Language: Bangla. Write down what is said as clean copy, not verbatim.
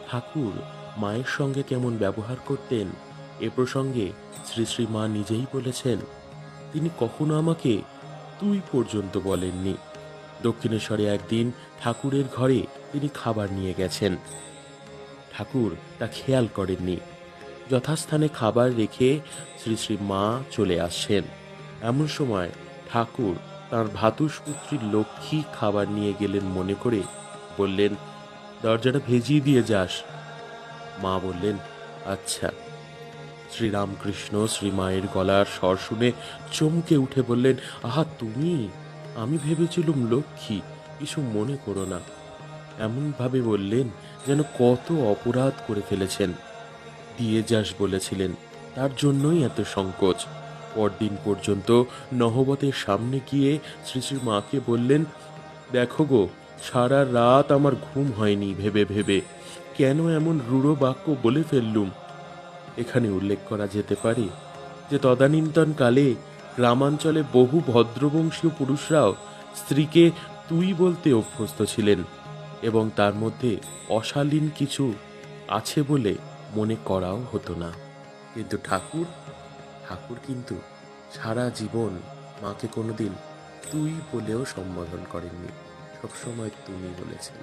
ঠাকুর মায়ের সঙ্গে কেমন ব্যবহার করতেন এ প্রসঙ্গে শ্রী শ্রী মা নিজেই বলেছেন, তিনি কখনো আমাকে তুই পর্যন্ত বলেননি। দক্ষিণেশ্বরে একদিন ঠাকুরের ঘরে তিনি খাবার নিয়ে গেছেন, ঠাকুর তা খেয়াল করেননি। যথাস্থানে খাবার রেখে শ্রী শ্রী মা চলে আসছেন। এমন সময় ঠাকুর তাঁর ভাতুষপুত্রীর লক্ষ্মী খাবার নিয়ে গেলেন মনে করে বললেন, দরজাটা ভেজিয়ে দিয়ে যাস। মা বললেন, আচ্ছা। শ্রীরামকৃষ্ণ শ্রীমায়ের গলার স্বর শুনে চমকে উঠে বললেন, আহা তুমি, আমি ভেবেছিলুম লক্ষ্মী, কিছু মনে করো না। এমনভাবে বললেন যেন কত অপরাধ করে ফেলেছেন। দিয়ে যাস বলেছিলেন, তার জন্যই এত সংকোচ। পরদিন পর্যন্ত নহবতের সামনে গিয়ে শ্রী শ্রী মাকে বললেন, দেখো গো, সারা রাত আমার ঘুম হয়নি ভেবে ভেবে কেন এমন রূঢ় বাক্য বলে ফেললুম। এখানে উল্লেখ করা যেতে পারে যে তদানীন্তন কালে গ্রামাঞ্চলে বহু ভদ্রবংশীয় পুরুষরাও স্ত্রীকে তুই বলতে অভ্যস্ত ছিলেন এবং তার মধ্যে অশালীন কিছু আছে বলে মনে করাও হতো না। কিন্তু ঠাকুর ঠাকুর কিন্তু সারা জীবন মাকে কোনোদিন তুই বলেও সম্বোধন করেননি, সবসময় তুমি বলেছেন।